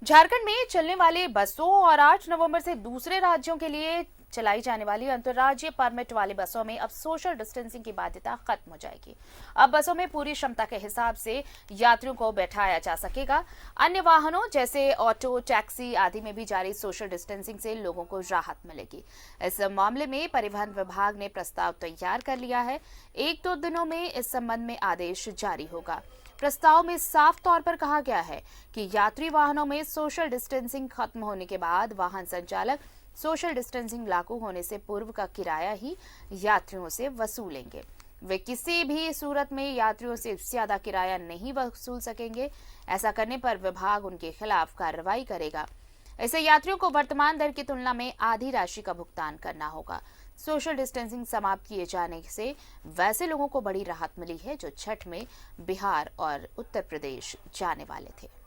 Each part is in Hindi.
झारखंड में चलने वाली बसों और 8 नवंबर से दूसरे राज्यों के लिए चलाई जाने वाली अंतर्राज्यीय परमिट वाली बसों में अब सोशल डिस्टेंसिंग की बाध्यता खत्म हो जाएगी। अब बसों में पूरी क्षमता के हिसाब से यात्रियों को बैठाया जा सकेगा। अन्य वाहनों जैसे ऑटो, टैक्सी आदि में भी जारी सोशल डिस्टेंसिंग से लोगों को राहत मिलेगी। इस मामले में परिवहन विभाग ने प्रस्ताव तैयार कर लिया है। 1-2 दिनों में इस संबंध में आदेश जारी होगा। प्रस्ताव में साफ तौर पर कहा गया है कि यात्री वाहनों में सोशल डिस्टेंसिंग खत्म होने के बाद वाहन संचालक सोशल डिस्टेंसिंग लागू होने से पूर्व का किराया ही यात्रियों से वसूलेंगे। वे किसी भी सूरत में यात्रियों से ज्यादा किराया नहीं वसूल सकेंगे। ऐसा करने पर विभाग उनके खिलाफ कार्रवाई करेगा। ऐसे यात्रियों को वर्तमान दर की तुलना में आधी राशि का भुगतान करना होगा। सोशल डिस्टेंसिंग समाप्त किए जाने से वैसे लोगों को बड़ी राहत मिली है जो छठ में बिहार और उत्तर प्रदेश जाने वाले थे।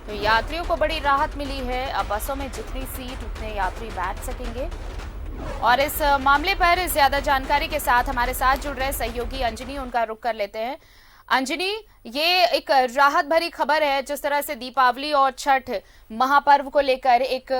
तो यात्रियों को बड़ी राहत मिली है। अब बसों में जितनी सीट उतने यात्री बैठ सकेंगे। और इस मामले पर ज्यादा जानकारी के साथ हमारे साथ जुड़ रहे सहयोगी अंजनी, उनका रुख कर लेते हैं। अंजनी, ये एक राहत भरी खबर है। जिस तरह से दीपावली और छठ महापर्व को लेकर एक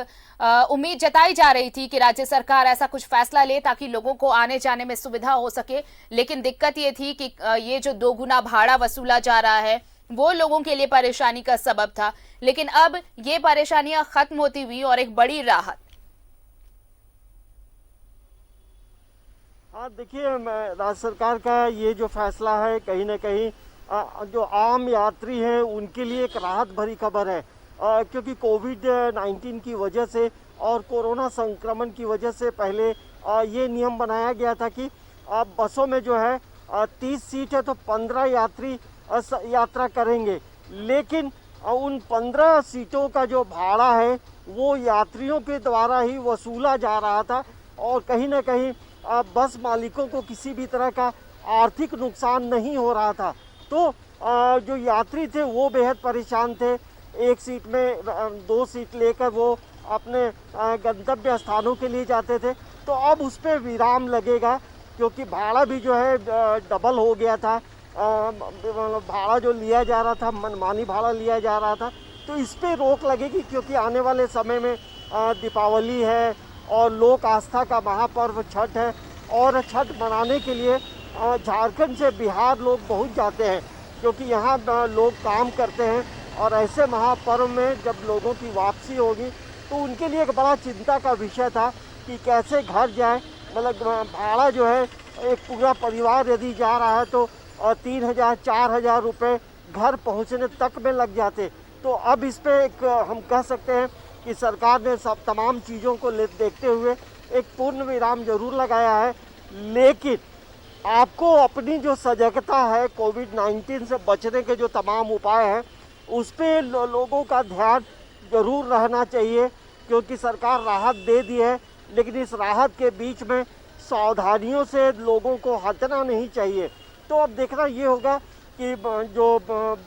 उम्मीद जताई जा रही थी कि राज्य सरकार ऐसा कुछ फैसला ले ताकि लोगों को आने जाने में सुविधा हो सके, लेकिन दिक्कत ये थी कि ये जो 2 गुना भाड़ा वसूला जा रहा है वो लोगों के लिए परेशानी का सबब था। लेकिन अब ये परेशानियां खत्म होती हुई और एक बड़ी राहत। हाँ, देखिए, राज्य सरकार का ये जो फैसला है कहीं ना कहीं जो आम यात्री हैं उनके लिए एक राहत भरी खबर है। क्योंकि कोविड-19 की वजह से और कोरोना संक्रमण की वजह से पहले ये नियम बनाया गया था कि बसों में जो है 30 सीट है तो 15 यात्री यात्रा करेंगे। लेकिन उन 15 सीटों का जो भाड़ा है वो यात्रियों के द्वारा ही वसूला जा रहा था और कहीं ना कहीं बस मालिकों को किसी भी तरह का आर्थिक नुकसान नहीं हो रहा था। तो जो यात्री थे वो बेहद परेशान थे। एक सीट में 2 सीट लेकर वो अपने गंतव्य स्थानों के लिए जाते थे। तो अब उस पर विराम लगेगा क्योंकि भाड़ा भी जो है डबल हो गया था। भाड़ा जो लिया जा रहा था, मनमानी भाड़ा लिया जा रहा था। तो इस पे रोक लगेगी क्योंकि आने वाले समय में दीपावली है और लोक आस्था का महापर्व छठ है और छठ मनाने के लिए झारखंड से बिहार लोग पहुंच जाते हैं क्योंकि यहाँ लोग काम करते हैं। और ऐसे महापर्व में जब लोगों की वापसी होगी तो उनके लिए एक बड़ा चिंता का विषय था कि कैसे घर जाए। मतलब भाड़ा जो है, एक पूरा परिवार यदि जा रहा है तो 3,000-4,000 रुपये घर पहुँचने तक में लग जाते। तो अब इस पर एक हम कह सकते हैं कि सरकार ने सब तमाम चीज़ों को देखते हुए एक पूर्ण विराम जरूर लगाया है। लेकिन आपको अपनी जो सजगता है, कोविड-19 से बचने के जो तमाम उपाय हैं उस पर लोगों का ध्यान जरूर रहना चाहिए क्योंकि सरकार राहत दे दी है। लेकिन इस राहत के बीच में सावधानियों से लोगों को हटना नहीं चाहिए। तो अब देखना ये होगा कि जो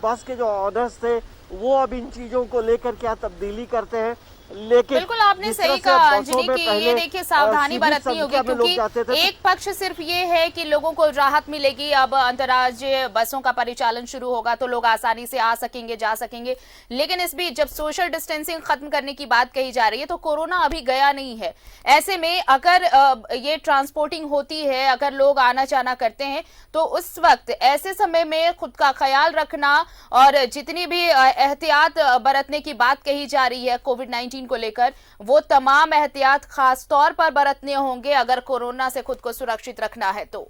बस के जो ऑनर्स थे वो अब इन चीज़ों को लेकर क्या तब्दीली करते हैं। लेकिन बिल्कुल आपने जिस तरह सही से कहा बसों अंजलि में कि पहले ये देखिए सावधानी सीमित बरतनी होगी, संख्या में लोग जाते थे, क्योंकि एक पक्ष सिर्फ ये है कि लोगों को राहत मिलेगी, अब अंतर्राज्यीय बसों का परिचालन शुरू होगा तो लोग आसानी से आ सकेंगे, जा सकेंगे। लेकिन इस बीच जब सोशल डिस्टेंसिंग खत्म करने की बात कही जा रही है तो कोरोना अभी गया नहीं है। ऐसे में अगर ये ट्रांसपोर्टिंग होती है, अगर लोग आना जाना करते हैं तो उस वक्त ऐसे समय में खुद का ख्याल रखना और जितनी भी एहतियात बरतने की बात कही जा रही है कोविड-19 को लेकर, वो तमाम एहतियात खास तौर पर बरतने होंगे अगर कोरोना से खुद को सुरक्षित रखना है तो।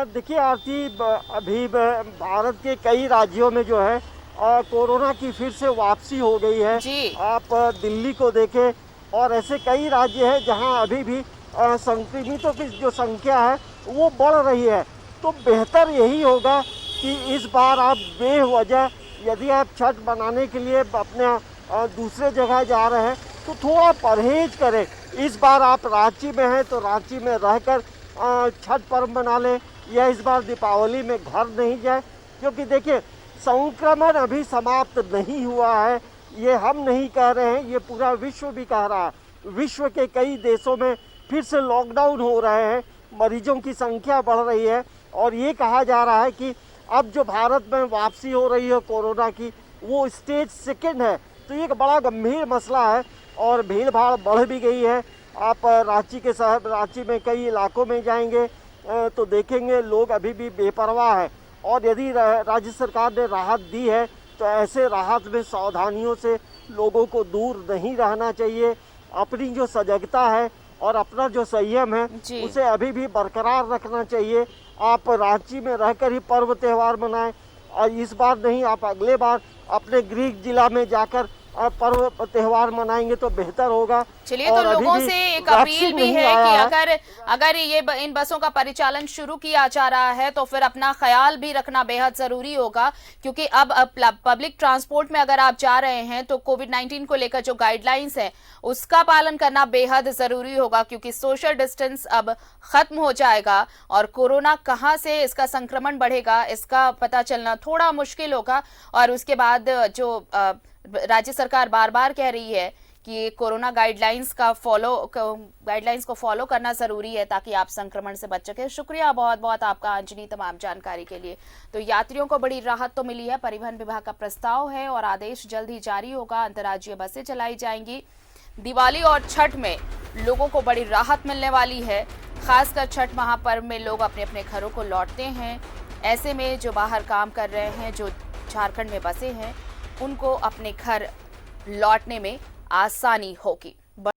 देखिए आरती, अभी भारत के कई राज्यों में जो है कोरोना की फिर से वापसी हो गई है। जी। आप दिल्ली को देखें और ऐसे कई राज्य हैं जहां अभी भी संक्रमितों की जो संख्या है वो बढ़ रही है। तो बेहतर यही होगा कि इस बार आप बेवजह, यदि आप छठ मनाने के लिए अपने दूसरे जगह जा रहे हैं तो थोड़ा परहेज करें। इस बार आप रांची में हैं तो रांची में रहकर छठ पर्व मना लें, या इस बार दीपावली में घर नहीं जाए, क्योंकि देखिए संक्रमण अभी समाप्त नहीं हुआ है। ये हम नहीं कह रहे हैं, ये पूरा विश्व भी कह रहा है। विश्व के कई देशों में फिर से लॉकडाउन हो रहे हैं, मरीजों की संख्या बढ़ रही है और ये कहा जा रहा है कि अब जो भारत में वापसी हो रही है कोरोना की, वो स्टेज सेकंड है। तो ये एक बड़ा गंभीर मसला है और भीड़ भाड़ बढ़ भी गई है। आप रांची में कई इलाकों में जाएंगे तो देखेंगे लोग अभी भी बेपरवाह है। और यदि राज्य सरकार ने राहत दी है तो ऐसे राहत में सावधानियों से लोगों को दूर नहीं रहना चाहिए। अपनी जो सजगता है और अपना जो संयम है उसे अभी भी बरकरार रखना चाहिए। आप रांची में रहकर ही पर्व त्यौहार मनाएं और इस बार नहीं, आप अगले बार अपने गृह जिला में जाकर पर्व त्यौहार मनाएंगे तो बेहतर होगा। चलिए, तो लोगों से एक अपील भी है कि अगर ये इन बसों का परिचालन शुरू किया जा रहा है तो फिर अपना ख्याल भी रखना बेहद जरूरी होगा, क्योंकि अब पब्लिक ट्रांसपोर्ट में अगर आप जा रहे हैं तो कोविड-19 को लेकर जो गाइडलाइंस है उसका पालन करना बेहद जरूरी होगा, क्योंकि सोशल डिस्टेंस अब खत्म हो जाएगा और कोरोना कहां से इसका संक्रमण बढ़ेगा इसका पता चलना थोड़ा मुश्किल होगा। और उसके बाद जो राज्य सरकार बार बार कह रही है कि कोरोना गाइडलाइंस को फॉलो करना जरूरी है ताकि आप संक्रमण से बच सके। शुक्रिया बहुत बहुत आपका अंजनी तमाम जानकारी के लिए। तो यात्रियों को बड़ी राहत तो मिली है, परिवहन विभाग का प्रस्ताव है और आदेश जल्द ही जारी होगा, अंतर्राज्यीय बसें चलाई जाएंगी। दिवाली और छठ में लोगों को बड़ी राहत मिलने वाली है, खासकर छठ महापर्व में लोग अपने अपने घरों को लौटते हैं। ऐसे में जो बाहर काम कर रहे हैं, जो झारखंड में बसे हैं, उनको अपने घर लौटने में आसानी होगी।